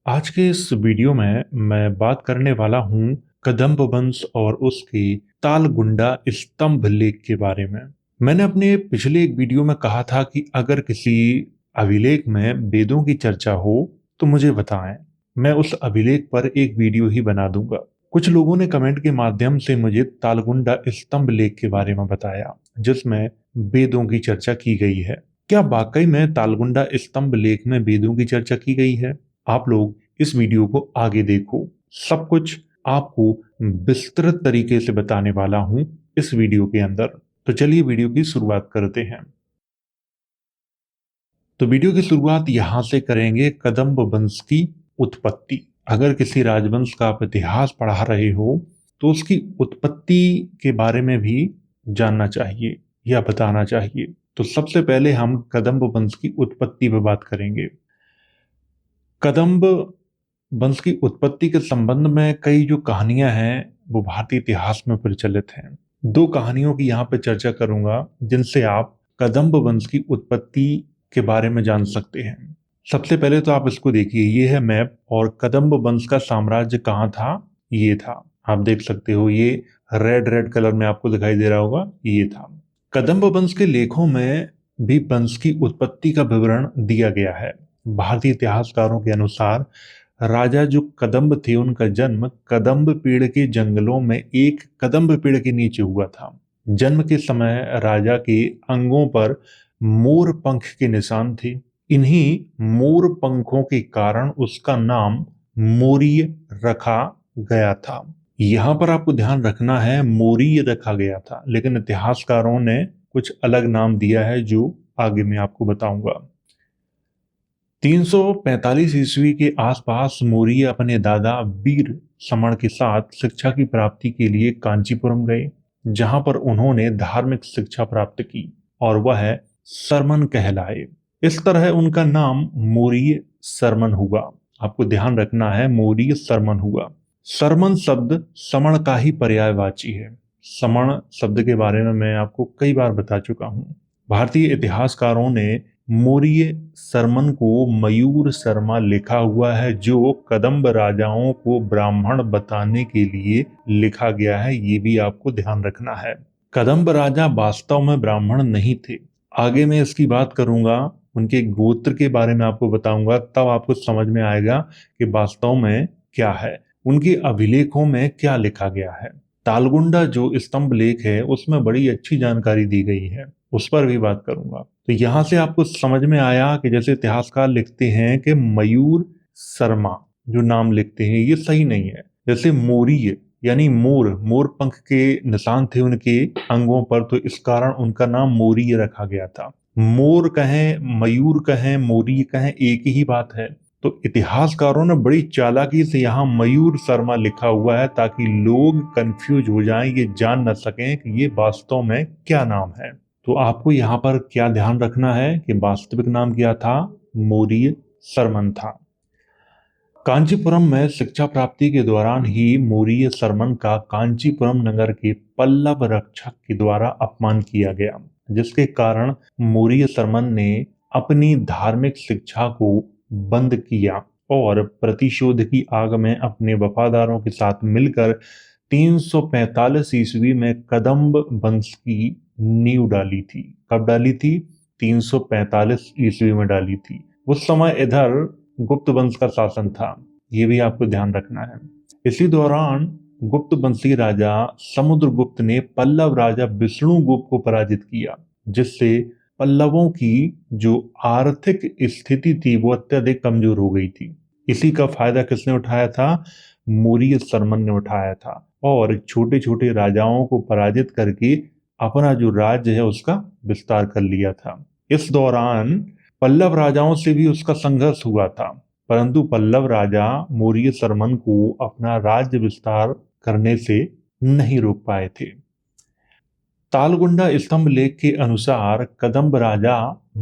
आज के इस वीडियो में मैं बात करने वाला हूँ कदम्ब वंश और उसके तालगुंडा स्तंभ लेख के बारे में। मैंने अपने पिछले एक वीडियो में कहा था कि अगर किसी अभिलेख में वेदों की चर्चा हो तो मुझे बताएं। मैं उस अभिलेख पर एक वीडियो ही बना दूंगा। कुछ लोगों ने कमेंट के माध्यम से मुझे तालगुंडा स्तंभ लेख के बारे में बताया, जिसमें वेदों की चर्चा की गई है। क्या वाकई में तालगुंडा स्तंभ लेख में वेदों की चर्चा की गई है? आप लोग इस वीडियो को आगे देखो, सब कुछ आपको विस्तृत तरीके से बताने वाला हूं इस वीडियो के अंदर। तो चलिए वीडियो की शुरुआत करते हैं। तो वीडियो की शुरुआत यहां से करेंगे, कदम्ब वंश की उत्पत्ति। अगर किसी राजवंश का आप इतिहास पढ़ा रहे हो तो उसकी उत्पत्ति के बारे में भी जानना चाहिए या बताना चाहिए। तो सबसे पहले हम कदम्ब वंश की उत्पत्ति पर बात करेंगे। कदम्ब वंश की उत्पत्ति के संबंध में कई जो कहानियां हैं वो भारतीय इतिहास में प्रचलित हैं। दो कहानियों की यहाँ पे चर्चा करूंगा जिनसे आप कदम्ब वंश की उत्पत्ति के बारे में जान सकते हैं। सबसे पहले तो आप इसको देखिए, ये है मैप और कदम्ब वंश का साम्राज्य कहाँ था, ये था। आप देख सकते हो, ये रेड रेड कलर में आपको दिखाई दे रहा होगा, ये था। कदम्ब वंश के लेखों में भी वंश की उत्पत्ति का विवरण दिया गया है। भारतीय इतिहासकारों के अनुसार राजा जो कदम्ब थे उनका जन्म कदम्ब पेड़ के जंगलों में एक कदम्ब पेड़ के नीचे हुआ था। जन्म के समय राजा के अंगों पर मोर पंख के निशान थे। इन्हीं मोर पंखों के कारण उसका नाम मोरिय रखा गया था। यहां पर आपको ध्यान रखना है, मोरिय रखा गया था, लेकिन इतिहासकारों ने कुछ अलग नाम दिया है जो आगे मैं आपको बताऊंगा। 345 ईस्वी के आसपास मौर्य अपने दादा वीर समण के साथ शिक्षा की प्राप्ति के लिए कांचीपुरम गए, जहां पर उन्होंने धार्मिक शिक्षा प्राप्त की और वह सरमन कहलाए। इस तरह उनका नाम मौर्य सरमन हुआ। आपको ध्यान रखना है, मौर्य सरमन हुआ। सरमन शब्द समण का ही पर्यायवाची है। समण शब्द के बारे में मैं आपको कई बार बता चुका हूं। भारतीय इतिहासकारों ने मौर्य सरमन को मयूर शर्मा लिखा हुआ है, जो कदम्ब राजाओं को ब्राह्मण बताने के लिए लिखा गया है। ये भी आपको ध्यान रखना है। कदम्ब राजा वास्तव में ब्राह्मण नहीं थे। आगे मैं इसकी बात करूंगा, उनके गोत्र के बारे में आपको बताऊंगा, तब आपको समझ में आएगा कि वास्तव में क्या है, उनके अभिलेखों में क्या लिखा गया है। तालगुंडा जो स्तंभ लेख है उसमें बड़ी अच्छी जानकारी दी गई है, उस पर भी बात करूंगा। तो यहां से आपको समझ में आया कि जैसे इतिहासकार लिखते हैं कि मयूर शर्मा जो नाम लिखते हैं ये सही नहीं है। जैसे मोरीय यानी मोर, मोर पंख के निशान थे उनके अंगों पर, तो इस कारण उनका नाम मोरीय रखा गया था। मोर कहें, मयूर कहें, मोरी कहें, एक ही बात है। तो इतिहासकारों ने बड़ी चालाकी से यहाँ मयूर शर्मा लिखा हुआ है ताकि लोग कंफ्यूज हो जाएं, ये जान न सकें कि ये वास्तव में क्या नाम है। तो आपको यहाँ पर क्या ध्यान रखना है कि वास्तविक नाम क्या था, मौर्य सरमन था। कांचीपुरम में शिक्षा प्राप्ति के दौरान ही मौर्य सरमन का कांचीपुरम नगर के पल्लव रक्षक के द्वारा अपमान किया गया, जिसके कारण मौर्य सरमन ने अपनी धार्मिक शिक्षा को बंद किया और प्रतिशोध की आग में अपने वफादारों के साथ मिलकर 345 ईस्वी में कदम्ब वंश की नींव डाली थी। कब डाली थी? 345 ईस्वी में डाली थी। उस समय इधर गुप्त वंश का शासन था, ये भी आपको ध्यान रखना है। इसी दौरान गुप्त वंशी राजा समुद्रगुप्त ने पल्लव राजा विष्णुगुप्त को पराजित किया, जिससे पल्लवों की जो आर्थिक स्थिति थी वो अत्यधिक कमजोर हो गई थी। इसी का फायदा किसने उठाया था? मौर्य सरमन ने उठाया था और छोटे छोटे राजाओं को पराजित करके अपना जो राज्य है उसका विस्तार कर लिया था। इस दौरान पल्लव राजाओं से भी उसका संघर्ष हुआ था, परंतु पल्लव राजा मौर्य सरमन को अपना राज्य विस्तार करने से नहीं रोक पाए थे। तालगुंडा स्तंभ लेख के अनुसार कदम्ब राजा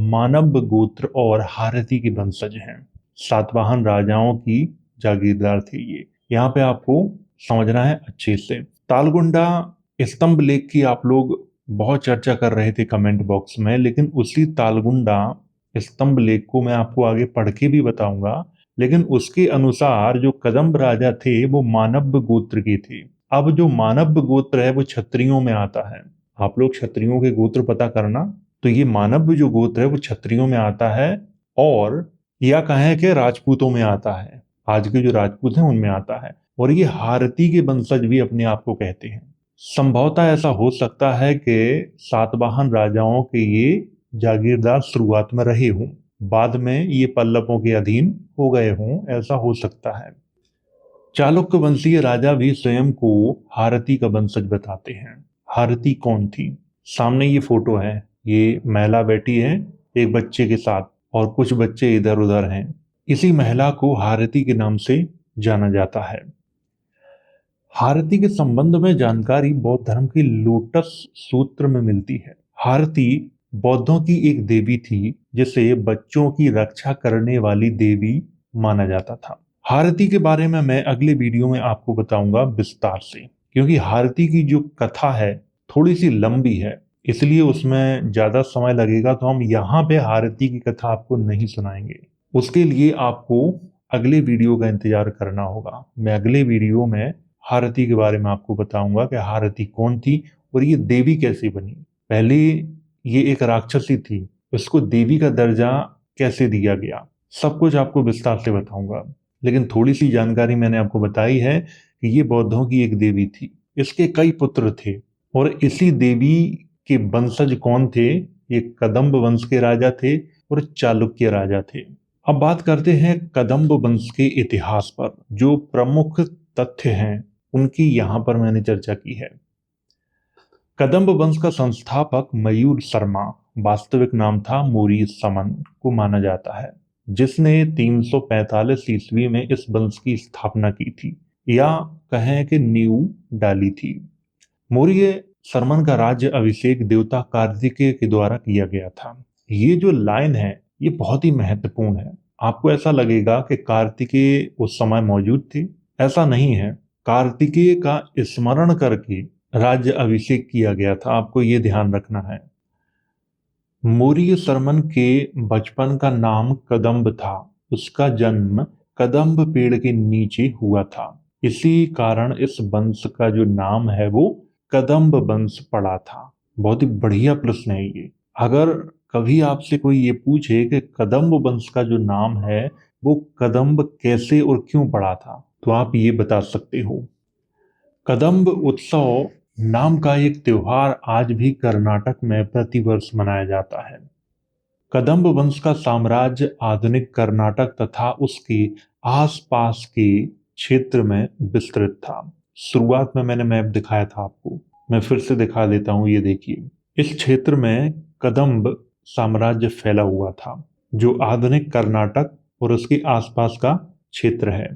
मानव गोत्र और हारती के वंशज हैं। सातवाहन राजाओं की जागीरदार थे ये। यहाँ पे आपको समझना है अच्छे से। तालगुंडा स्तंभ लेख की आप लोग बहुत चर्चा कर रहे थे कमेंट बॉक्स में, लेकिन उसी तालगुंडा स्तंभ लेख को मैं आपको आगे पढ़ के भी बताऊंगा लेकिन उसके अनुसार जो कदम्ब राजा थे वो मानव गोत्र के थे। अब जो मानव गोत्र है वो क्षत्रियों में आता है। आप लोग क्षत्रियों के गोत्र पता करना। तो ये मानव जो गोत्र है वो क्षत्रियों में आता है, और या कहें कि राजपूतों में आता है। आज के जो राजपूत हैं उनमें आता है, और ये हारती के वंशज भी अपने आप को कहते हैं। संभवतः ऐसा हो सकता है कि सातवाहन राजाओं के ये जागीरदार शुरुआत में रहे हों, बाद में ये पल्लवों के अधीन हो गए हों, ऐसा हो सकता है। चालुक्य वंशीय राजा भी स्वयं को हारती का वंशज बताते हैं। हारती कौन थी? सामने ये फोटो है, ये महिला बैठी है एक बच्चे के साथ, और कुछ बच्चे इधर उधर हैं। इसी महिला को हारती के नाम से जाना जाता है। हारती के संबंध में जानकारी बौद्ध धर्म के लोटस सूत्र में मिलती है। हारती बौद्धों की एक देवी थी, जिसे बच्चों की रक्षा करने वाली देवी माना जाता था। हारती के बारे में मैं अगले वीडियो में आपको बताऊंगा विस्तार से, क्योंकि हारती की जो कथा है थोड़ी सी लंबी है, इसलिए उसमें ज्यादा समय लगेगा, तो हम यहाँ पे हारती की कथा आपको नहीं सुनाएंगे। उसके लिए आपको अगले वीडियो का इंतजार करना होगा। मैं अगले वीडियो में हारती के बारे में आपको बताऊंगा कि हारती कौन थी और ये देवी कैसे बनी। पहले ये एक राक्षसी थी, उसको देवी का दर्जा कैसे दिया गया, सब कुछ आपको विस्तार से बताऊंगा। लेकिन थोड़ी सी जानकारी मैंने आपको बताई है कि ये बौद्धों की एक देवी थी। इसके कई पुत्र थे, और इसी देवी के वंशज कौन थे? ये कदम्ब वंश के राजा थे और चालुक्य राजा थे। अब बात करते हैं कदम्ब वंश के इतिहास पर। जो प्रमुख तथ्य हैं उनकी यहां पर मैंने चर्चा की है। कदम्ब वंश का संस्थापक मयूर शर्मा, वास्तविक नाम था मौर्य समन, को माना जाता है, जिसने 345 ईस्वी में इस वंश की स्थापना की थी, या कहें कि नींव डाली थी। मौर्य शर्मन का राज्य अभिषेक देवता कार्तिकेय के द्वारा किया गया था। ये जो लाइन है ये बहुत ही महत्वपूर्ण है। आपको ऐसा लगेगा कि कार्तिकेय उस समय मौजूद थे, ऐसा नहीं है। कार्तिकेय का स्मरण करके राज्य अभिषेक किया गया था, आपको ये ध्यान रखना है। मौर्य शर्मन के बचपन का नाम कदम्ब था। उसका जन्म कदम्ब पेड़ के नीचे हुआ था, इसी कारण इस वंश का जो नाम है वो कदम्ब वंश पड़ा था। बहुत ही बढ़िया प्रश्न है ये। अगर कभी आपसे कोई ये पूछे कि कदम्ब वंश का जो नाम है वो कदम्ब कैसे और क्यों पड़ा था, तो आप ये बता सकते हो। कदम्ब उत्सव नाम का एक त्योहार आज भी कर्नाटक में प्रतिवर्ष मनाया जाता है। कदम्ब वंश का साम्राज्य आधुनिक कर्नाटक तथा उसके आसपास के क्षेत्र में विस्तृत था। शुरुआत में मैंने मैप दिखाया था आपको, मैं फिर से दिखा देता हूं, ये देखिए। इस क्षेत्र में कदम्ब साम्राज्य फैला हुआ था, जो आधुनिक कर्नाटक और उसके आसपास का क्षेत्र है।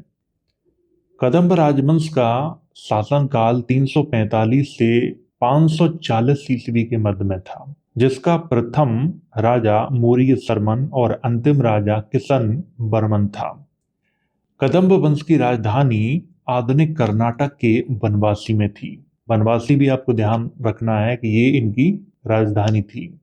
कदम्ब राजवंश का शासनकाल 345 से 540 ईस्वी के मध्य में था, जिसका प्रथम राजा मौर्य शर्मन और अंतिम राजा किशन वर्मन था। कदम्ब वंश की राजधानी आधुनिक कर्नाटक के बनवासी में थी। बनवासी भी आपको ध्यान रखना है कि ये इनकी राजधानी थी।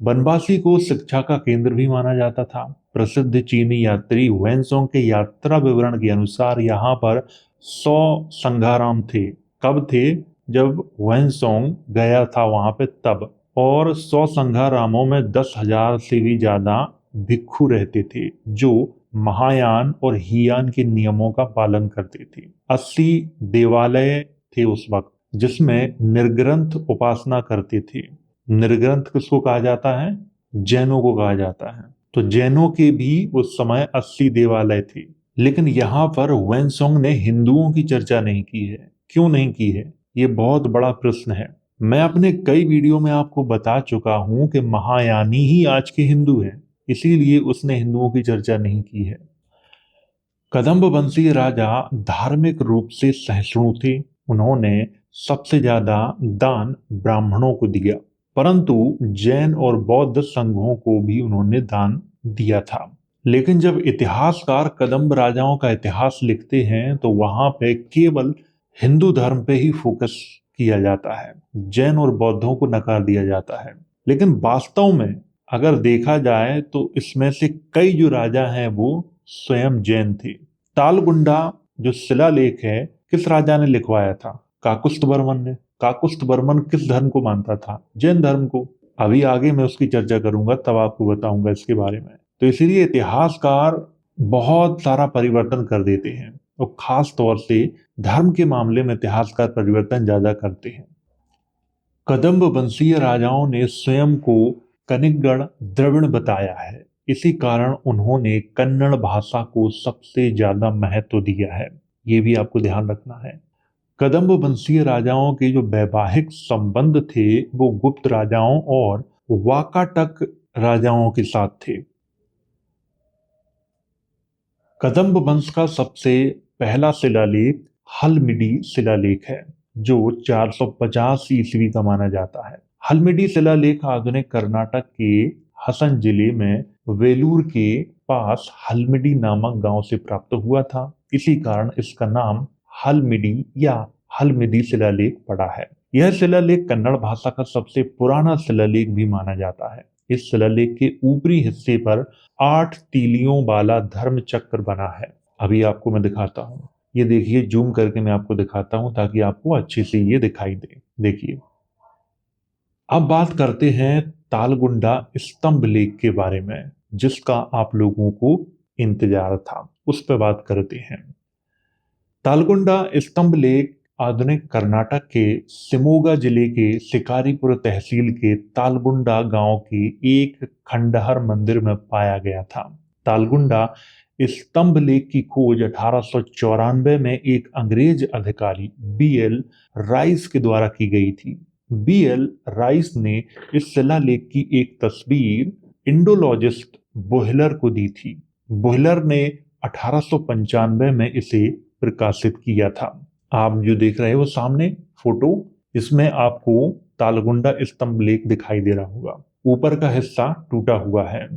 बनवासी को शिक्षा का केंद्र भी माना जाता था। प्रसिद्ध चीनी यात्री वेनसोंग के यात्रा विवरण के अनुसार यहाँ पर 100 संघाराम थे। कब थे? जब वेनसोंग गया था वहां पे तब। और 100 संघारामों में 10,000 से भी ज्यादा भिक्षु रहते थे, जो महायान और हीयान के नियमों का पालन करते थे। 80 देवालय थे उस वक्त, जिसमें निर्ग्रंथ उपासना करते थे। निर्ग्रंथ किसको कहा जाता है? जैनों को कहा जाता है। तो जैनों के भी उस समय 80 देवालय थे। लेकिन यहाँ पर वेनसोंग ने हिंदुओं की चर्चा नहीं की है। क्यों नहीं की है? ये बहुत बड़ा प्रश्न है। मैं अपने कई वीडियो में आपको बता चुका हूं कि महायानी ही आज के हिंदू हैं, इसीलिए उसने हिंदुओं की चर्चा नहीं की है। कदम्ब वंशीय राजा धार्मिक रूप से सहिष्णु थे। उन्होंने सबसे ज्यादा दान ब्राह्मणों को दिया, परंतु जैन और बौद्ध संघों को भी उन्होंने दान दिया था। लेकिन जब इतिहासकार कदम्ब राजाओं का इतिहास लिखते हैं तो वहां पे केवल हिंदू धर्म पे ही फोकस किया जाता है, जैन और बौद्धों को नकार दिया जाता है। लेकिन वास्तव में अगर देखा जाए तो इसमें से कई जो राजा हैं वो स्वयं जैन थे। तालगुंडा जो शिलालेख है किस राजा ने लिखवाया था? काकुस्थ वर्मन ने। काकुस्थ वर्मन किस धर्म को मानता था? जैन धर्म को। अभी आगे मैं उसकी चर्चा करूंगा, तब आपको बताऊंगा इसके बारे में। तो इसीलिए इतिहासकार बहुत सारा परिवर्तन कर देते हैं, और खास तौर से धर्म के मामले में इतिहासकार परिवर्तन ज्यादा करते हैं। कदंब वंशीय राजाओं ने स्वयं को कनिगढ़ द्रविड़ बताया है। इसी कारण उन्होंने कन्नड़ भाषा को सबसे ज्यादा महत्व दिया है। ये भी आपको ध्यान रखना है। कदंब वंशीय राजाओं के जो वैवाहिक संबंध थे वो गुप्त राजाओं और वाकाटक राजाओं के साथ थे। कदंब वंश का सबसे पहला शिलालेख हल्मिडी शिलालेख है, जो 450 ईस्वी का माना जाता है। हल्मिडी शिलालेख आधुनिक कर्नाटक के हसन जिले में वेलूर के पास हल्मिडी नामक गांव से प्राप्त हुआ था। इसी कारण इसका नाम हल्मिडी या हल्मिदी शिलालेख पड़ा है। यह शिलालेख कन्नड़ भाषा का सबसे पुराना शिलालेख भी माना जाता है। इस शिलालेख के ऊपरी हिस्से पर 8 तीलियों वाला धर्म चक्र बना है। अभी आपको मैं दिखाता हूं। ये देखिए, जूम करके मैं आपको दिखाता हूं ताकि आपको अच्छे से ये दिखाई दे। देखिए, अब बात करते हैं तालगुंडा स्तंभ लेख के बारे में, जिसका आप लोगों को इंतजार था। उस पर बात करते हैं। तालगुंडा स्तंभ लेख आधुनिक कर्नाटक के शिमोगा जिले के शिकारीपुर तहसील के तालगुंडा गांव के एक खंडहर मंदिर में पाया गया था। तालगुंडा स्तंभ लेख की खोज 1894 में एक अंग्रेज अधिकारी बीएल राइस के द्वारा की गई थी। बीएल राइस ने इस शिलालेख की एक तस्वीर इंडोलॉजिस्ट बोहलर को दी थी। बोहलर ने 1895 में इसे प्रकाशित किया था। आप जो देख रहे हो सामने फोटो, इसमें आपको तालगुंडा स्तंभ लेख दिखाई दे रहा होगा। ऊपर का हिस्सा टूटा हुआ है।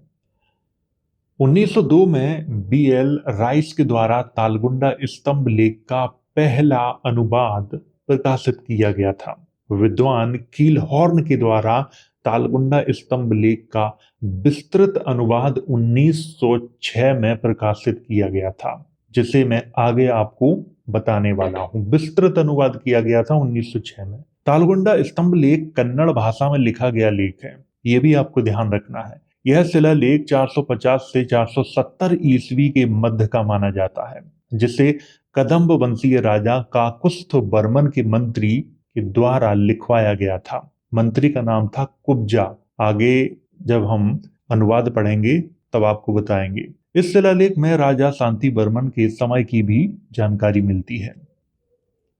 1902 में बीएल राइस के द्वारा तालगुंडा स्तंभ लेख का पहला अनुवाद प्रकाशित किया गया था। विद्वान कीलहॉर्न के द्वारा तालगुंडा स्तंभ लेख का विस्तृत अनुवाद 1906 में प्रकाशित किया गया था, जिसे मैं आगे आपको बताने वाला हूं। विस्तृत अनुवाद किया गया था 1906 में। तालगुंडा स्तंभ लेख कन्नड़ भाषा में लिखा गया लेख है, यह भी आपको ध्यान रखना है। यह शिलालेख 450 से 470 ईस्वी के मध्य का माना जाता है, जिसे कदंब वंशीय राजा काकुस्थ वर्मन के मंत्री के द्वारा लिखवाया गया था। मंत्री का नाम था कुब्जा। आगे जब हम अनुवाद पढ़ेंगे तब आपको बताएंगे। इस शिलालेख में राजा शांति वर्मन के समय की भी जानकारी मिलती है।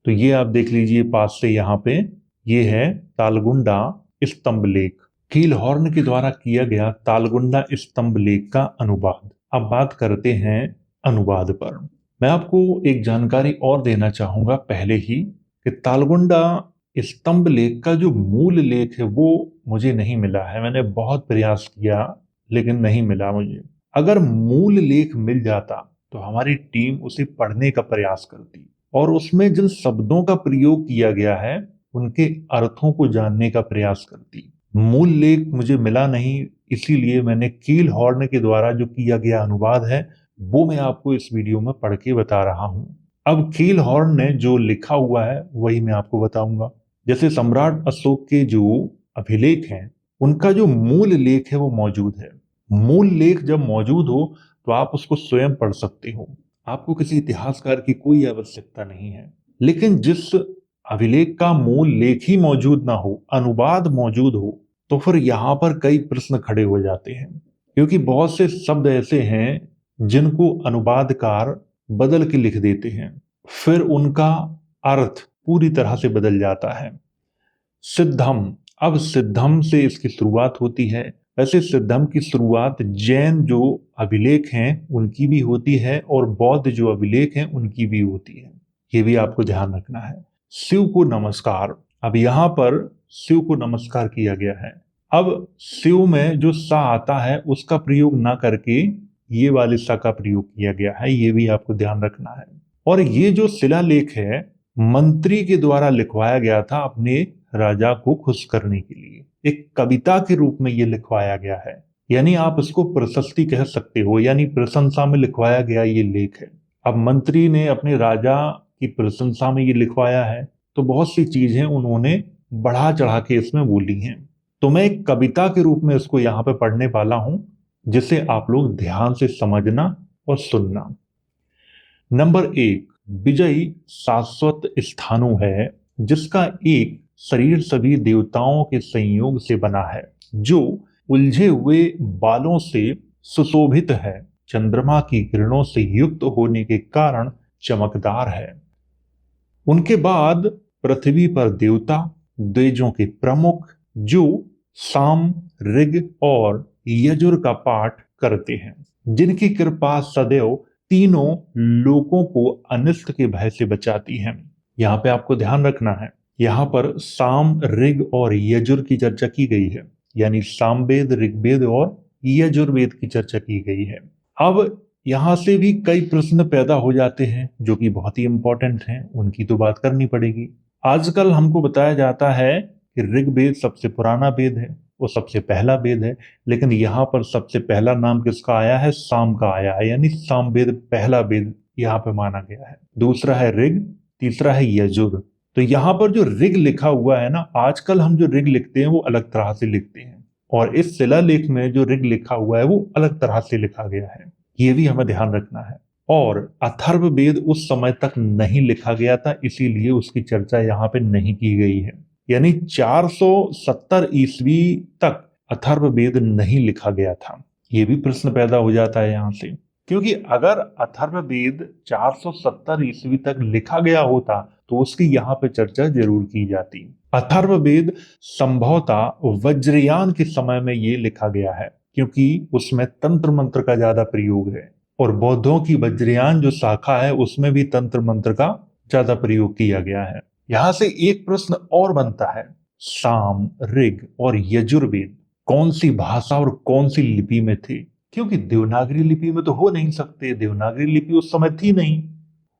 तो ये आप देख लीजिए पास से, यहाँ पे ये है तालगुंडा स्तंभ लेख, कीलहॉर्न के द्वारा किया गया तालगुंडा स्तंभ लेख का अनुवाद। अब बात करते हैं अनुवाद पर। मैं आपको एक जानकारी और देना चाहूंगा पहले ही, कि तालगुंडा स्तंभ लेख का जो मूल लेख है वो मुझे नहीं मिला है। मैंने बहुत प्रयास किया लेकिन नहीं मिला मुझे। अगर मूल लेख मिल जाता तो हमारी टीम उसे पढ़ने का प्रयास करती और उसमें जिन शब्दों का प्रयोग किया गया है उनके अर्थों को जानने का प्रयास करती। मूल लेख मुझे मिला नहीं, इसीलिए मैंने कीलहॉर्न के द्वारा जो किया गया अनुवाद है वो मैं आपको इस वीडियो में पढ़ के बता रहा हूं। अब कीलहॉर्न ने जो लिखा हुआ है वही मैं आपको बताऊंगा। जैसे सम्राट अशोक के जो अभिलेख हैं उनका जो मूल लेख है वो मौजूद है। मूल लेख जब मौजूद हो तो आप उसको स्वयं पढ़ सकते हो, आपको किसी इतिहासकार की कोई आवश्यकता नहीं है। लेकिन जिस अभिलेख का मूल लेख ही मौजूद ना हो, अनुवाद मौजूद हो, तो फिर यहाँ पर कई प्रश्न खड़े हो जाते हैं, क्योंकि बहुत से शब्द ऐसे हैं जिनको अनुवादकार बदल के लिख देते हैं, फिर उनका अर्थ पूरी तरह से बदल जाता है। सिद्धम, अब सिद्धम से इसकी शुरुआत होती है। वैसे सिद्धम की शुरुआत जैन जो अभिलेख हैं उनकी भी होती है और बौद्ध जो अभिलेख हैं उनकी भी होती है, ये भी आपको ध्यान रखना है। शिव को नमस्कार, अब यहाँ पर शिव को नमस्कार किया गया है। अब शिव में जो सा आता है उसका प्रयोग ना करके ये वाले सा का प्रयोग किया गया है, ये भी आपको ध्यान रखना है। और ये जो शिलालेख है मंत्री के द्वारा लिखवाया गया था अपने राजा को खुश करने के लिए, एक कविता के रूप में ये लिखवाया गया है। यानी आप इसको प्रशस्ति कह सकते हो, यानी प्रशंसा में लिखवाया गया ये लेख है। अब मंत्री ने अपने राजा की प्रशंसा में ये लिखवाया है, तो बहुत सी चीजें उन्होंने बढ़ा चढ़ा के इसमें बोली हैं। तो मैं एक कविता के रूप में इसको यहाँ पे पढ़ने वाला हूं, जिसे आप लोग ध्यान से समझना और सुनना। नंबर 1, विजयी शाश्वत स्थानु है, जिसका एक शरीर सभी देवताओं के संयोग से बना है, जो उलझे हुए बालों से सुशोभित है, चंद्रमा की किरणों से युक्त होने के कारण चमकदार है। उनके बाद पृथ्वी पर देवता द्विजों के प्रमुख, जो साम, ऋग और यजुर का पाठ करते हैं, जिनकी कृपा सदैव तीनों लोकों को अनिष्ट के भय से बचाती है। यहाँ पे आपको ध्यान रखना है, यहाँ पर साम, ऋग और यजुर की चर्चा की गई है, यानी सामवेद, ऋग्वेद और यजुर्वेद की चर्चा की गई है। अब यहां से भी कई प्रश्न पैदा हो जाते हैं जो कि बहुत ही इंपॉर्टेंट हैं, उनकी तो बात करनी पड़ेगी। आजकल हमको बताया जाता है कि ऋग्वेद सबसे पुराना वेद है, वो सबसे पहला वेद है, लेकिन यहाँ पर सबसे पहला नाम किसका आया है? साम का आया है, यानी सामवेद पहला वेद यहाँ पे माना गया है। दूसरा है ऋग, तीसरा है यजुर। तो यहाँ पर जो ऋग लिखा हुआ है ना, आजकल हम जो ऋग लिखते हैं वो अलग तरह से लिखते हैं, और इस शिलालेख में जो ऋग लिखा हुआ है वो अलग तरह से लिखा गया है, ये भी हमें ध्यान रखना है। और अथर्ववेद उस समय तक नहीं लिखा गया था, इसीलिए उसकी चर्चा यहाँ पे नहीं की गई है। यानी 470 ईस्वी तक अथर्ववेद नहीं लिखा गया था। ये भी प्रश्न पैदा हो जाता है यहाँ से, क्योंकि अगर अथर्ववेद 470 ईस्वी तक लिखा गया होता तो उसकी यहाँ पे चर्चा जरूर की जाती। अथर्ववेद संभवतः वज्रयान के समय में ये लिखा गया है, क्योंकि उसमें तंत्र मंत्र का ज्यादा प्रयोग है, और बौद्धों की वज्रयान जो शाखा है उसमें भी तंत्र मंत्र का ज्यादा प्रयोग किया गया है। यहां से एक प्रश्न और बनता है, साम, ऋग और यजुर्वेद कौन सी भाषा और कौन सी लिपि में थे? क्योंकि देवनागरी लिपि में तो हो नहीं सकते, देवनागरी लिपि उस समय थी नहीं।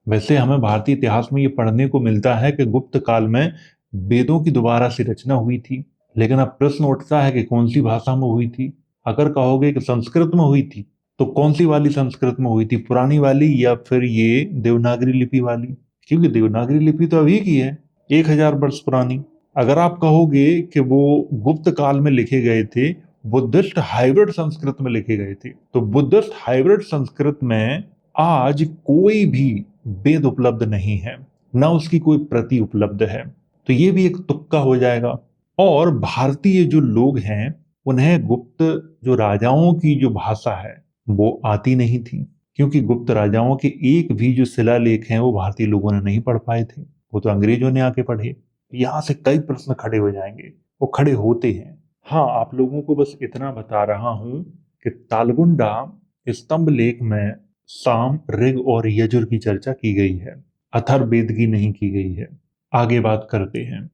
वैसे हमें भारतीय इतिहास में ये पढ़ने को मिलता है कि गुप्त काल में वेदों की दोबारा से रचना हुई थी, लेकिन अब प्रश्न उठता है कि कौन सी भाषा में हुई थी। अगर कहोगे कि संस्कृत में हुई थी, तो कौन सी वाली संस्कृत में हुई थी, पुरानी वाली या फिर ये देवनागरी लिपि वाली? क्योंकि देवनागरी लिपि तो अभी की है, 1000 वर्ष पुरानी। अगर आप कहोगे कि वो गुप्त काल में लिखे गए थे, बुद्धिस्ट हाइब्रिड संस्कृत में लिखे गए थे, तो बुद्धिस्ट हाइब्रिड संस्कृत में आज कोई भी वेद उपलब्ध नहीं है, ना उसकी कोई प्रति उपलब्ध है, तो ये भी एक तुक्का हो जाएगा। और भारतीय जो लोग हैं उन्हें गुप्त जो राजाओं की जो भाषा है वो आती नहीं थी, क्योंकि गुप्त राजाओं के एक भी जो शिलालेख हैं वो भारतीय लोगों ने नहीं पढ़ पाए थे, वो तो अंग्रेजों ने आके पढ़े। यहाँ से कई प्रश्न खड़े हो जाएंगे, वो खड़े होते हैं। हाँ, आप लोगों को बस इतना बता रहा हूं कि तालगुंडा स्तंभ लेख में साम, ऋग और यजुर की चर्चा की गई है, अथर्ववेद की नहीं की गई है। आगे बात करते हैं।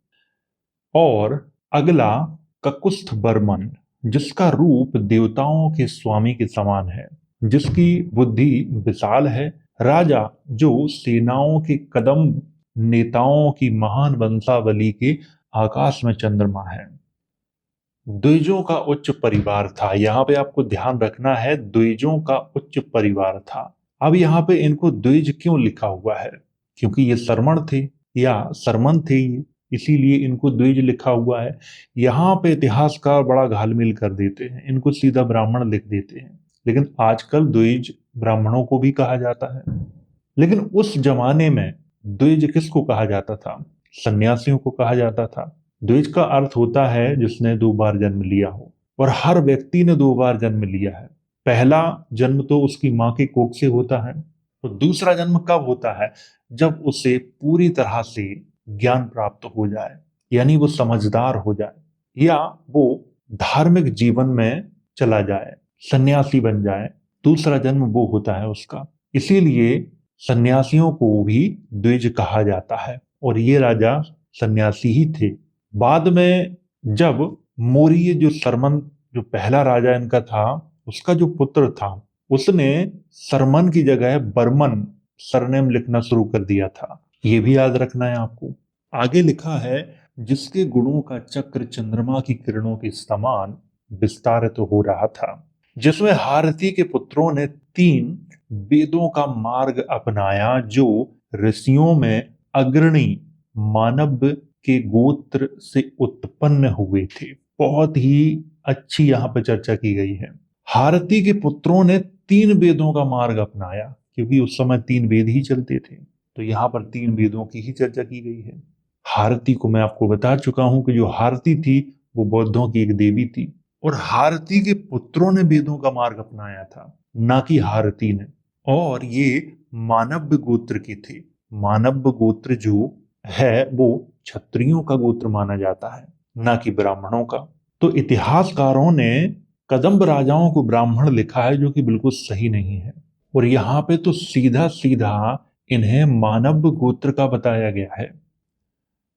और अगला, ककुस्थ बर्मन, जिसका रूप देवताओं के स्वामी के समान है, जिसकी बुद्धि विशाल है, राजा जो सेनाओं के कदम, नेताओं की महान वंशावली के आकाश में चंद्रमा है। द्विजों का उच्च परिवार था, यहाँ पे आपको ध्यान रखना है, द्विजों का उच्च परिवार था। अब यहाँ पे इनको द्विज क्यों लिखा हुआ है? क्योंकि ये सरमण थे या सरमन थे ये, इसीलिए इनको द्विज लिखा हुआ है। यहाँ पे इतिहासकार बड़ा घालमेल कर देते हैं, इनको सीधा ब्राह्मण लिख देते हैं, लेकिन आजकल द्विज ब्राह्मणों को भी कहा जाता है। लेकिन उस जमाने में द्विज किसको कहा जाता था? सन्यासियों को कहा जाता था। द्विज का अर्थ होता है जिसने 2 बार जन्म लिया हो, और हर व्यक्ति ने 2 बार जन्म लिया है। पहला जन्म तो उसकी माँ के कोख से होता है, तो दूसरा जन्म कब होता है? जब उसे पूरी तरह से ज्ञान प्राप्त हो जाए, यानी वो समझदार हो जाए, या वो धार्मिक जीवन में चला जाए, सन्यासी बन जाए। दूसरा जन्म वो होता है उसका। इसीलिए सन्यासियों को भी द्विज कहा जाता है, और ये राजा सन्यासी ही थे। बाद में जब मौर्य जो सरमन, जो पहला राजा इनका था, उसका जो पुत्र था, उसने सरमन की जगह बर्मन सरनेम लिखना शुरू कर दिया था। ये भी याद रखना है आपको। आगे लिखा है, जिसके गुणों का चक्र चंद्रमा की किरणों के समान, विस्तारित हो रहा था, जिसमें हारती के पुत्रों ने 3 वेदों का मार्ग अपनाया जो ऋषियों में अग्रणी मानव के गोत्र से उत्पन्न हुए थे। बहुत ही अच्छी यहाँ पे चर्चा की गई है। हारती के पुत्रों ने 3 वेदों का मार्ग अपनाया, क्योंकि उस समय 3 वेद ही चलते थे, तो यहाँ पर 3 वेदों की ही चर्चा की गई है। हारती को मैं आपको बता चुका हूं कि जो हारती थी वो बौद्धों की एक देवी थी, और हारती के पुत्रों ने वेदों का मार्ग अपनाया था, ना कि हारती ने। और ये मानव गोत्र की थी। मानव गोत्र जो है वो क्षत्रियों का गोत्र माना जाता है, ना कि ब्राह्मणों का। तो इतिहासकारों ने कदम्ब राजाओं को ब्राह्मण लिखा है, जो कि बिल्कुल सही नहीं है। और यहाँ पे तो सीधा सीधा इन्हें मानव गोत्र का बताया गया है,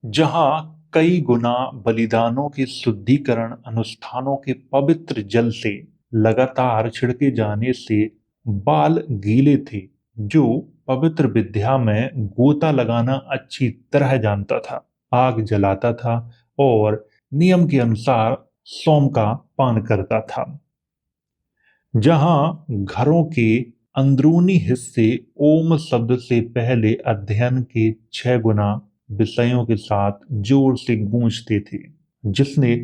जहां कई गुना बलिदानों के शुद्धिकरण अनुष्ठानों के पवित्र जल से लगातार छिड़के जाने से बाल गीले थे, जो पवित्र विद्या में गोता लगाना अच्छी तरह जानता था, आग जलाता था और नियम के अनुसार सोम का पान करता था। जहां घरों के अंदरूनी हिस्से ओम शब्द से पहले अध्ययन के 6 गुना विषयों के साथ जोर से गूंजते थे, जिसने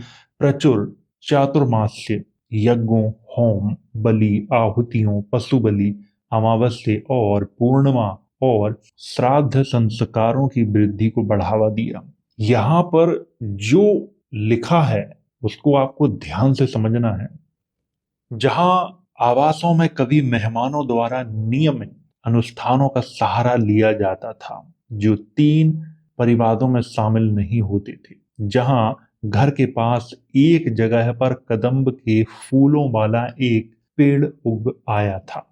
प्रचुर चातुर्मास्य यज्ञों, होम, बलि, आहुतियों, पशु बलि, अमावस्या और पूर्णिमा और श्राद्ध संस्कारों की वृद्धि को बढ़ावा दिया। यहाँ पर जो लिखा है उसको आपको ध्यान से समझना है। जहां आवासों में कभी मेहमानों द्वारा नियमित अनुष्ठानों का सहारा लिया जाता था, जो 3 परिवारों में शामिल नहीं होते थे। जहां घर के पास एक जगह पर कदम्ब के फूलों वाला एक पेड़ उग आया था।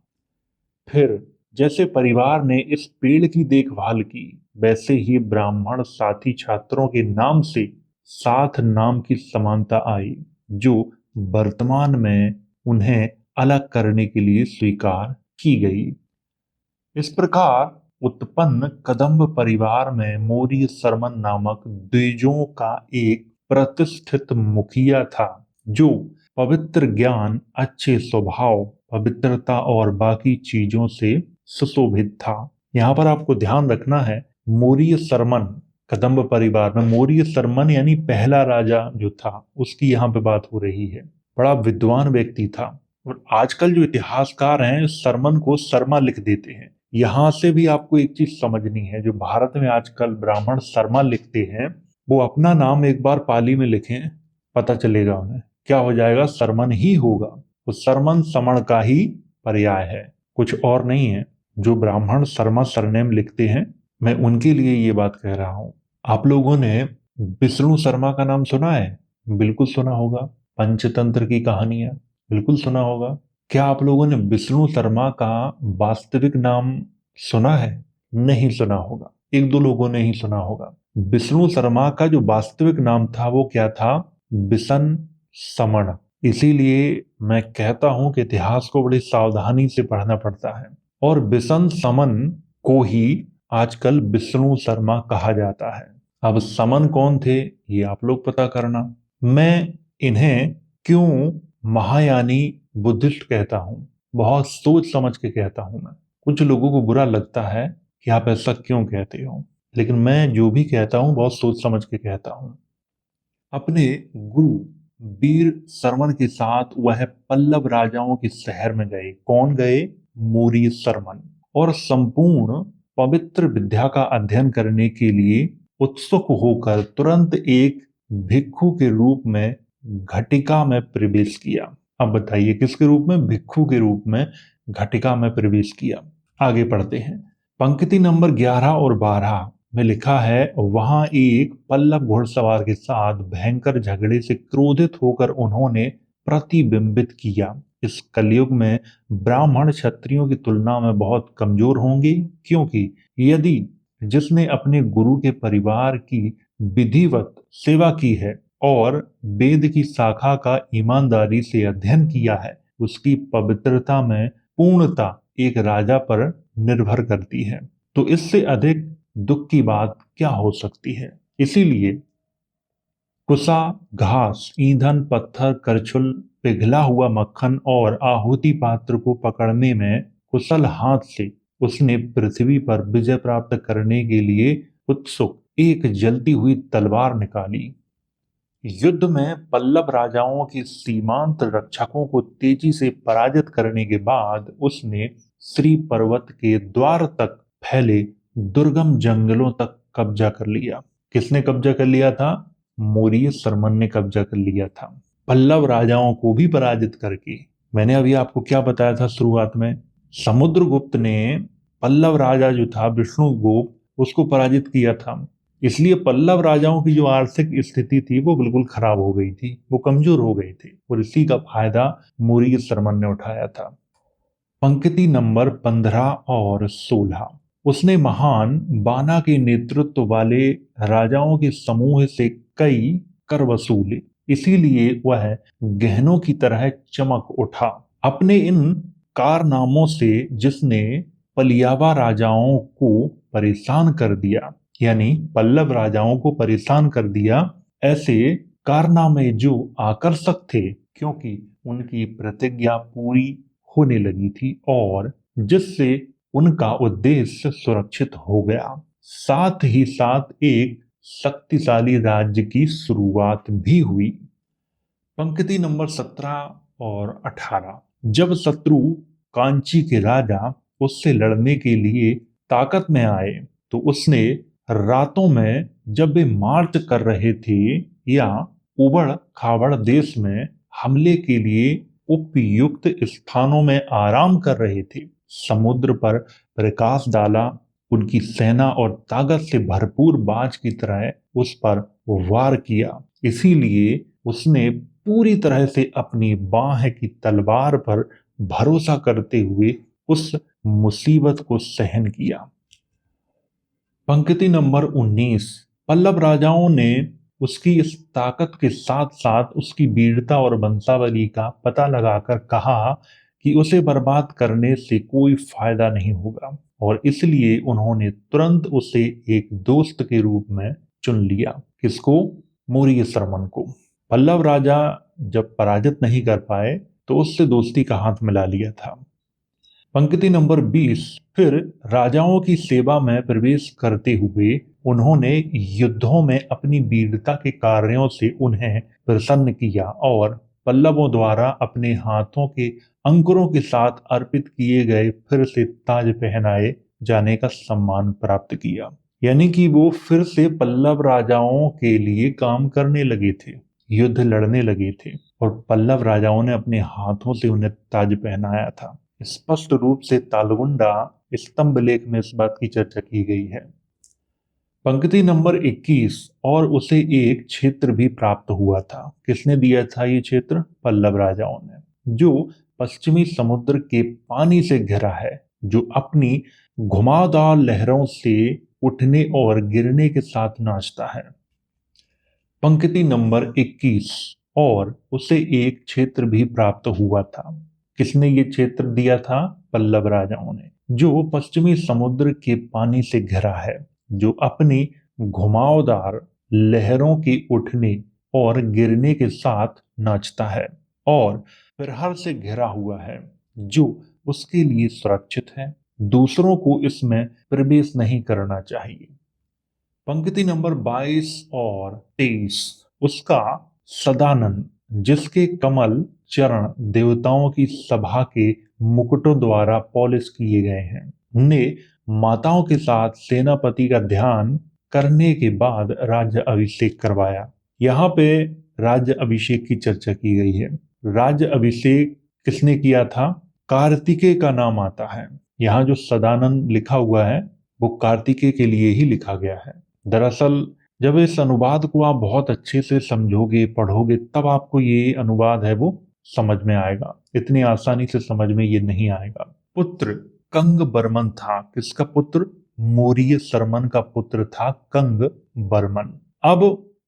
फिर जैसे परिवार ने इस पेड़ की देखभाल की, वैसे ही ब्राह्मण साथी छात्रों के नाम से साथ नाम की समानता आई, जो वर्तमान में उन्हें अलग करने के लिए स्वीकार की गई। इस प्रकार उत्पन्न कदम्ब परिवार में मौर्य शर्मन नामक द्विजों का एक प्रतिष्ठित मुखिया था, जो पवित्र ज्ञान, अच्छे स्वभाव, पवित्रता और बाकी चीजों से सुशोभित था। यहाँ पर आपको ध्यान रखना है, मौर्य शर्मन कदम्ब परिवार में मौर्य शर्मन यानी पहला राजा जो था, उसकी यहाँ पे बात हो रही है। बड़ा विद्वान व्यक्ति था। और आजकल जो इतिहासकार हैं शर्मन को शर्मा लिख देते हैं। यहां से भी आपको एक चीज समझनी है, जो भारत में आजकल ब्राह्मण शर्मा लिखते हैं, वो अपना नाम एक बार पाली में लिखें, पता चलेगा उन्हें क्या हो जाएगा, शर्मन ही होगा। तो शर्मन समण का ही पर्याय है, कुछ और नहीं है। जो ब्राह्मण शर्मा सरनेम लिखते हैं, मैं उनके लिए ये बात कह रहा हूं। आप लोगों ने विष्णु शर्मा का नाम सुना है? बिल्कुल सुना होगा। पंचतंत्र की कहानियां बिल्कुल सुना होगा। क्या आप लोगों ने विष्णु शर्मा का वास्तविक नाम सुना है? नहीं सुना होगा। 1-2 लोगों ने ही सुना होगा। विष्णु शर्मा का जो वास्तविक नाम था वो क्या था? बिशन समण। इसीलिए मैं कहता हूं कि इतिहास को बड़ी सावधानी से पढ़ना पड़ता है। और बिशन समन को ही आजकल विष्णु शर्मा कहा जाता है। अब समन कौन थे ये आप लोग पता करना। मैं इन्हें क्यों महायानी बुद्धिस्ट कहता हूं, बहुत सोच समझ के कहता हूं। मैं, कुछ लोगों को बुरा लगता है कि आप ऐसा क्यों कहते हो, लेकिन मैं जो भी कहता हूं बहुत सोच समझ के कहता हूं। अपने गुरु वीर सरमन के साथ वह पल्लव राजाओं के शहर में गए। कौन गए? मौर्य सरमन। और संपूर्ण पवित्र विद्या का अध्ययन करने के लिए उत्सुक होकर तुरंत एक भिक्षु के रूप में घटिका में प्रवेश किया। अब बताइए किसके रूप में? भिक्षु के रूप में घटिका में प्रवेश किया। आगे पढ़ते हैं। पंक्ति नंबर 11 और 12 में लिखा है, वहां एक पल्लव घुड़सवार के साथ भयंकर झगड़े से क्रोधित होकर उन्होंने प्रतिबिंबित किया, इस कलयुग में ब्राह्मण क्षत्रियों की तुलना में बहुत कमजोर होंगे, क्योंकि यदि जिसने अपने गुरु के परिवार की विधिवत सेवा की है और वेद की शाखा का ईमानदारी से अध्ययन किया है, उसकी पवित्रता में पूर्णता एक राजा पर निर्भर करती है। तो इससे अधिक दुख की बात क्या हो सकती है। इसीलिए कुसा, घास, ईंधन, पत्थर, करछुल, पिघला हुआ मक्खन और आहुति पात्र को पकड़ने में कुशल हाथ से उसने पृथ्वी पर विजय प्राप्त करने के लिए उत्सुक एक जलती हुई तलवार निकाली। युद्ध में पल्लव राजाओं के सीमांत रक्षकों को तेजी से पराजित करने के बाद उसने श्री पर्वत के द्वार तक फैले दुर्गम जंगलों तक कब्जा कर लिया। किसने कब्जा कर लिया था? मौर्य सरमन ने कब्जा कर लिया था, पल्लव राजाओं को भी पराजित करके। मैंने अभी आपको क्या बताया था शुरुआत में? समुद्रगुप्त ने पल्लव राजा जो था विष्णुगुप्त, उसको पराजित किया था। इसलिए पल्लव राजाओं की जो आर्थिक स्थिति थी वो बिल्कुल खराब हो गई थी, वो कमजोर हो गए थे, और इसी का फायदा मौर्य सरमन ने उठाया था। पंक्ति नंबर 15 और 16। उसने महान बाना के नेतृत्व वाले राजाओं के समूह से कई कर वसूले, इसीलिए वह गहनों की तरह चमक उठा। अपने इन कारनामों से जिसने पलियावा राजाओं को परेशान कर दिया, यानी पल्लव राजाओं को परेशान कर दिया, ऐसे कारनामे जो आकर्षक थे क्योंकि उनकी प्रतिज्ञा पूरी होने लगी थी और जिससे उनका उद्देश्य सुरक्षित हो गया, साथ ही साथ एक शक्तिशाली राज्य की शुरुआत भी हुई। पंक्ति नंबर 17 और 18। जब शत्रु कांची के राजा उससे लड़ने के लिए ताकत में आए तो उसने रातों में, जब वे मार्च कर रहे थे या उबड़ खाबड़ देश में हमले के लिए उपयुक्त स्थानों में आराम कर रहे थे, समुद्र पर प्रकाश डाला, उनकी सेना और ताकत से भरपूर बाज की तरह उस पर वार किया। इसीलिए उसने पूरी तरह से अपनी बाह की तलवार पर भरोसा करते हुए उस मुसीबत को सहन किया। पंक्ति नंबर 19। पल्लव राजाओं ने उसकी इस ताकत के साथ साथ उसकी वीरता और वंशावली का पता लगाकर कहा कि उसे बर्बाद करने से कोई फायदा नहीं होगा, और इसलिए उन्होंने तुरंत उसे एक दोस्त के रूप में चुन लिया। किसको? मौर्य सरमन को। पल्लव राजा जब पराजित नहीं कर पाए तो उससे दोस्ती का हाथ मिला लिया था। पंक्ति नंबर 20। फिर राजाओं की सेवा में प्रवेश करते हुए उन्होंने युद्धों में अपनी वीरता के कार्यों से उन्हें प्रसन्न किया और पल्लवों द्वारा अपने हाथों के अंकुरों के साथ अर्पित किए गए फिर से ताज पहनाए जाने का सम्मान प्राप्त किया। यानी कि वो फिर से पल्लव राजाओं के लिए काम करने लगे थे, युद्ध लड़ने लगे थे, और पल्लव राजाओं ने अपने हाथों से उन्हें ताज पहनाया था। स्पष्ट रूप से तालगुंडा स्तंभ लेख में इस बात की चर्चा की गई है। पंक्ति नंबर 21। और उसे एक क्षेत्र भी प्राप्त हुआ था। किसने दिया था ये क्षेत्र? पल्लव राजाओं ने, जो पश्चिमी समुद्र के पानी से घिरा है, जो अपनी घुमावदार लहरों से उठने और गिरने के साथ नाचता है। पंक्ति नंबर 21। और उसे एक क्षेत्र भी प्राप्त हुआ था। किसने ये क्षेत्र दिया था? पल्लव राजाओं ने, जो पश्चिमी समुद्र के पानी से घिरा है, जो अपनी घुमावदार लहरों के उठने और गिरने के साथ नाचता है और प्रहर से घिरा हुआ है, जो उसके लिए सुरक्षित है, दूसरों को इसमें प्रवेश नहीं करना चाहिए। पंक्ति नंबर 22 और 23। उसका सदानंद, जिसके कमल चरण देवताओं की सभा के मुकुटों द्वारा पॉलिश किए गए हैं, ने माताओं के साथ सेनापति का ध्यान करने के बाद राज्य अभिषेक करवाया। यहाँ पे राज्य अभिषेक की चर्चा की गई है। राज्य अभिषेक किसने किया था? कार्तिकेय का नाम आता है। यहाँ जो सदानंद लिखा हुआ है वो कार्तिकेय के लिए ही लिखा गया है। दरअसल जब इस अनुवाद को आप बहुत अच्छे से समझोगे, पढ़ोगे, तब आपको ये अनुवाद है वो समझ में आएगा। इतनी आसानी से समझ में ये नहीं आएगा। पुत्र कंग बर्मन था। किसका पुत्र? मौर्य सरमन का पुत्र था कंग बर्मन। अब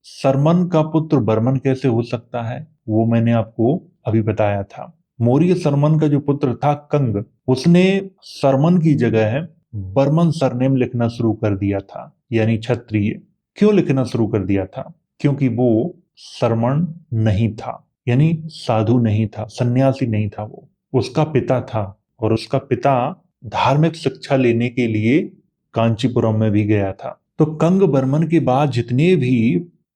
सरमन का पुत्र बर्मन कैसे हो सकता है, वो मैंने आपको अभी बताया था। मौर्य सरमन का जो पुत्र था कंग, उसने सरमन की जगह बर्मन सरनेम लिखना शुरू कर दिया था, यानी क्षत्रिय। क्यों लिखना शुरू कर दिया था? क्योंकि वो श्रमण नहीं था, यानी साधु नहीं था, सन्यासी नहीं था वो, उसका पिता था। और उसका पिता धार्मिक शिक्षा लेने के लिए कांचीपुरम में भी गया था। तो कंग बर्मन के बाद जितने भी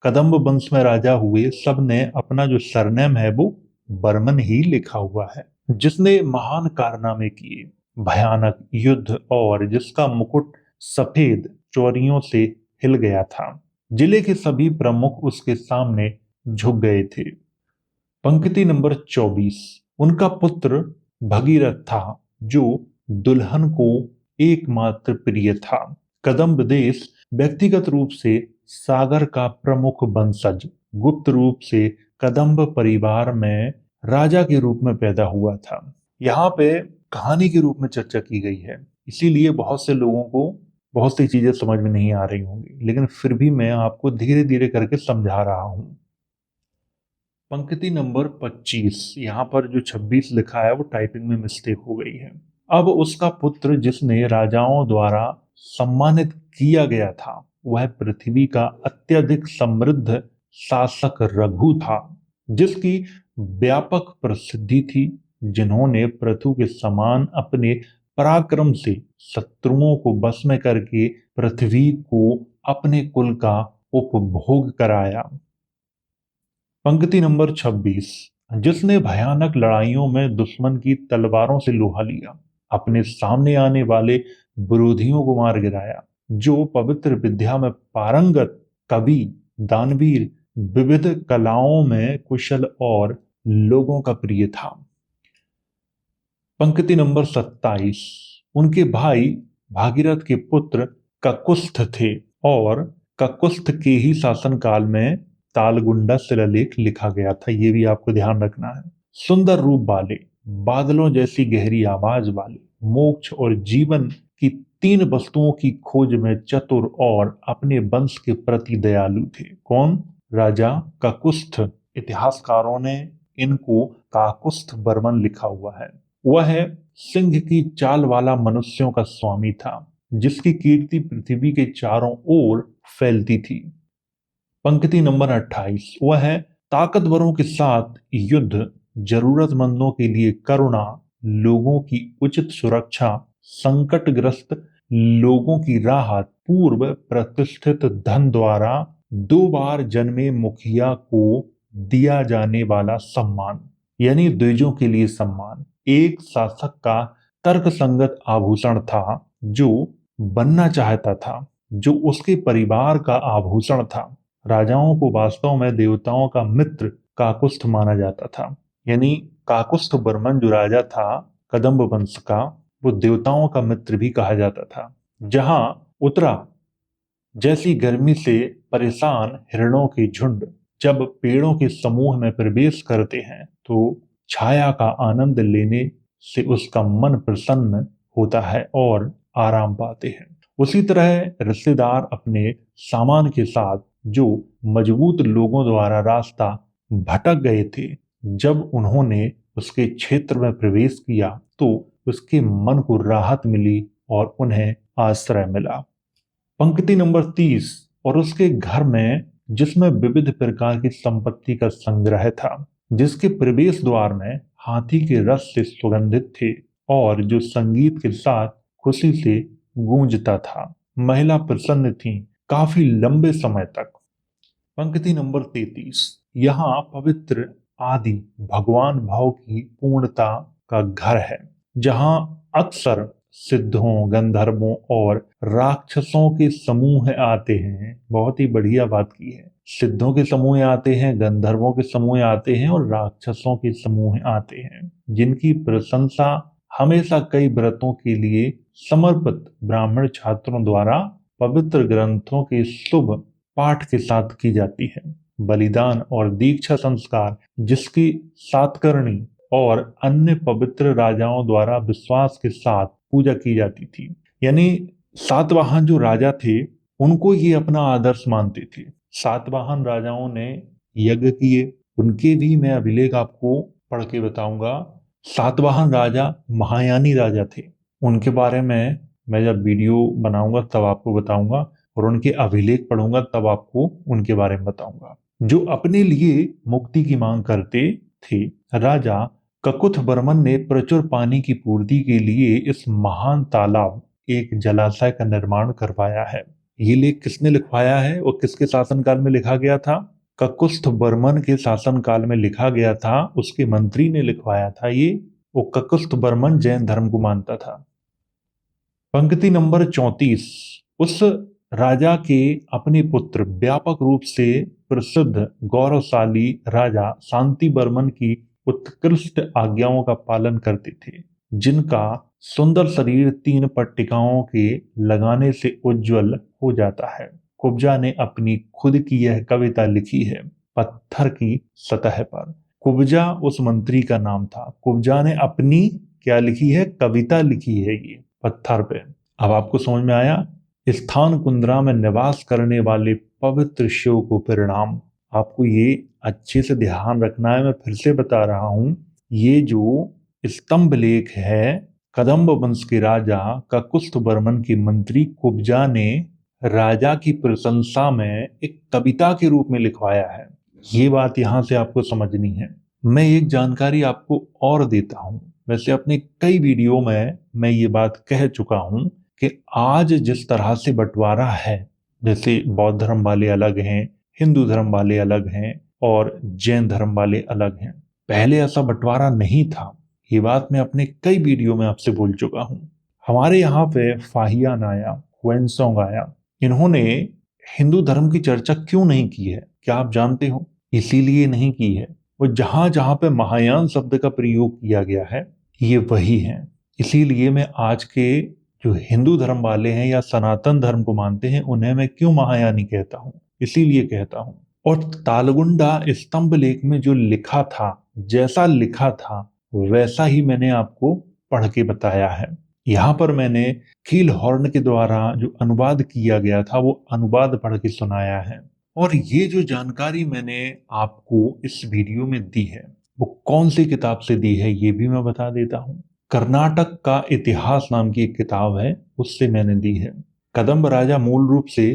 कदम्ब वंश में राजा हुए, सब ने अपना जो सरनेम है वो बर्मन ही लिखा हुआ है। जिसने महान कारनामे किए, भयानक युद्ध, और जिसका मुकुट सफेद चोरियों से हिल गया था। जिले के सभी प्रमुख उसके सामने झुक गए थे। पंक्ति नंबर 24। उनका पुत्र भगीरथ था, जो दुल्हन को एकमात्र प्रिय था। कदम्ब देश व्यक्तिगत रूप से सागर का प्रमुख वंशज, गुप्त रूप से कदम्ब परिवार में राजा के रूप में पैदा हुआ था। यहाँ पे कहानी के रूप में चर्चा की गई है, इसीलिए बहुत से लोगों को बहुत सी चीजें समझ में नहीं आ रही होंगी, लेकिन फिर भी मैं आपको धीरे धीरे करके समझा रहा हूं। पंक्ति नंबर 25, यहाँ पर जो 26 लिखा है वो टाइपिंग में मिस्टेक हो गई है। अब उसका पुत्र जिसने राजाओं द्वारा सम्मानित किया गया था, वह पृथ्वी का अत्यधिक समृद्ध शासक रघु था, जिसकी व्यापक प्रसिद्धि थी, जिन्होंने पृथु के समान अपने पराक्रम से शत्रुओं को बस में करके पृथ्वी को अपने कुल का उपभोग कराया। पंक्ति नंबर 26। जिसने भयानक लड़ाइयों में दुश्मन की तलवारों से लोहा लिया, अपने सामने आने वाले विरोधियों को मार गिराया, जो पवित्र विद्या में पारंगत, कवि, दानवीर, विविध कलाओं में कुशल और लोगों का प्रिय था। पंक्ति नंबर 27। उनके भाई भागीरथ के पुत्र ककुस्थ थे, और ककुस्थ के ही शासनकाल में तालगुंडा शिलालेख लिखा गया था, ये भी आपको ध्यान रखना है। सुंदर रूप वाले, बादलों जैसी गहरी आवाज वाले, मोक्ष और जीवन की तीन वस्तुओं की खोज में चतुर और अपने वंश के प्रति दयालु थे। कौन? राजा ककुस्थ। इतिहासकारों ने इनको काकुस्थ बर्मन लिखा हुआ है। वह सिंह की चाल वाला मनुष्यों का स्वामी था, जिसकी कीर्ति पृथ्वी के चारों ओर फैलती थी। पंक्ति नंबर 28। वह है ताकतवरों के साथ युद्ध, जरूरतमंदों के लिए करुणा, लोगों की उचित सुरक्षा, संकटग्रस्त लोगों की राहत, पूर्व प्रतिष्ठित धन द्वारा 2 बार जन्मे मुखिया को दिया जाने वाला सम्मान, यानी द्विजों के लिए सम्मान, एक शासक का तर्कसंगत आभूषण था, जो बनना चाहता था, जो उसके परिवार का आभूषण था। राजाओं को वास्तव में देवताओं का मित्र काकुस्थ माना जाता था, यानी काकुस्थ बर्मन जो राजा था कदम्ब वंश का, वो देवताओं का मित्र भी कहा जाता था। जहां उतरा जैसी गर्मी से परेशान हिरणों के झुंड जब पेड़ों के समूह में प्रवेश करते हैं, तो छाया का आनंद लेने से उसका मन प्रसन्न होता है और आराम पाते हैं। उसी तरह रिश्तेदार अपने सामान के साथ जो मजबूत लोगों द्वारा रास्ता भटक गए थे, जब उन्होंने उसके क्षेत्र में प्रवेश किया, तो उसके मन को राहत मिली और उन्हें आश्रय मिला। पंक्ति नंबर 30। और उसके घर में, जिसमें विविध प्रकार की संपत्ति का संग्रह था, जिसके प्रवेश द्वार में हाथी के रस से सुगंधित थे, और जो संगीत के साथ खुशी से गूंजता था, महिला प्रसन्न थी काफी लंबे समय तक। पंक्ति नंबर 33। यहाँ पवित्र आदि भगवान भाव की पूर्णता का घर है, जहाँ अक्सर सिद्धों, गंधर्वों और राक्षसों के समूह आते हैं। बहुत ही बढ़िया बात की है। सिद्धों के समूह आते हैं, गंधर्वों के समूह आते हैं और राक्षसों के समूह आते हैं, जिनकी प्रशंसा हमेशा कई व्रतों के लिए समर्पित ब्राह्मण छात्रों द्वारा पवित्र ग्रंथों के शुभ पाठ के साथ की जाती है। बलिदान और दीक्षा संस्कार, जिसकी सातकर्णी और अन्य पवित्र राजाओं द्वारा विश्वास के साथ पूजा की जाती थी। यानी सातवाहन जो राजा थे, उनको ये अपना आदर्श मानते थे। सातवाहन राजाओं ने यज्ञ किए, उनके भी मैं अभिलेख आपको पढ़ के बताऊंगा। सातवाहन राजा महायानी राजा थे, उनके बारे में मैं जब वीडियो बनाऊंगा तब आपको बताऊंगा, और उनके अभिलेख पढ़ूंगा तब आपको उनके बारे में बताऊंगा। जो अपने लिए मुक्ति की मांग करते थे। राजा ककुथ बर्मन ने प्रचुर पानी की पूर्ति के लिए इस महान तालाब, एक जलाशय का निर्माण करवाया है। ये लेख किसने लिखवाया है और किसके शासनकाल में लिखा गया था? ककुस्थ बर्मन के शासनकाल में लिखा गया था, उसके मंत्री ने लिखवाया था ये। वो ककुस्थ बर्मन जैन धर्म को मानता था। पंक्ति नंबर 34। उस राजा के अपने पुत्र व्यापक रूप से प्रसिद्ध गौरवशाली राजा शांति बर्मन की उत्कृष्ट आज्ञाओं का पालन करते थे, जिनका सुंदर शरीर 3 पट्टिकाओं के लगाने से उज्जवल हो जाता है। कुब्जा ने अपनी खुद की यह कविता लिखी है पत्थर की सतह पर। कुब्जा उस मंत्री का नाम था। कुब्जा ने अपनी क्या लिखी है? कविता लिखी है ये पत्थर पे। अब आपको समझ में आया? स्थान कुंद्रा में निवास करने वाले पवित्र शिव को प्रणाम। आपको ये अच्छे से ध्यान रखना है, मैं फिर से बता रहा हूं। ये जो स्तंभ लेख है, कदम्ब वंश के राजा ककुस्थ बर्मन के मंत्री कुब्जा ने राजा की प्रशंसा में एक कविता के रूप में लिखवाया है। ये बात यहां से आपको समझनी है। मैं एक जानकारी आपको और देता हूं। वैसे अपने कई वीडियो में मैं ये बात कह चुका हूं कि आज जिस तरह से बंटवारा है, जैसे बौद्ध धर्म वाले अलग हैं, हिंदू धर्म वाले अलग हैं और जैन धर्म वाले अलग हैं, पहले ऐसा बंटवारा नहीं था। ये बात मैं अपने कई वीडियो में आपसे बोल चुका हूं। हमारे यहाँ पे फाहियान आया, हुएनसोंग आया, इन्होंने हिंदू धर्म की चर्चा क्यों नहीं की है? क्या आप जानते हो? इसीलिए नहीं की है, वो जहां जहां पे महायान शब्द का प्रयोग किया गया है, ये वही है। इसीलिए मैं आज के जो हिंदू धर्म वाले हैं या सनातन धर्म को मानते हैं, उन्हें मैं क्यों महायानी कहता हूँ? इसीलिए कहता हूँ। और तालगुंडा स्तंभ लेख में जो लिखा था, जैसा लिखा था वैसा ही मैंने आपको पढ़ के बताया है। यहाँ पर मैंने कील हॉर्न के द्वारा जो अनुवाद किया गया था वो अनुवाद पढ़ के सुनाया है। और ये जो जानकारी मैंने आपको इस वीडियो में दी है वो कौन सी किताब से दी है ये भी मैं बता देता हूँ। कर्नाटक का इतिहास नाम की एक किताब है, उससे मैंने दी है। कदम्ब राजा मूल रूप से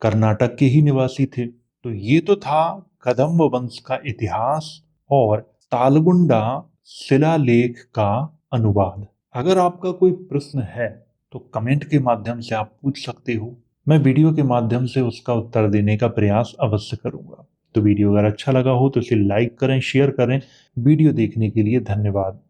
कर्नाटक के ही निवासी थे। तो ये तो था कदम्ब वंश का इतिहास और तालगुंडा शिलालेख का अनुवाद। अगर आपका कोई प्रश्न है तो कमेंट के माध्यम से आप पूछ सकते हो। मैं वीडियो के माध्यम से उसका उत्तर देने का प्रयास अवश्य करूंगा। तो वीडियो अगर अच्छा लगा हो तो इसे लाइक करें, शेयर करें। वीडियो देखने के लिए धन्यवाद।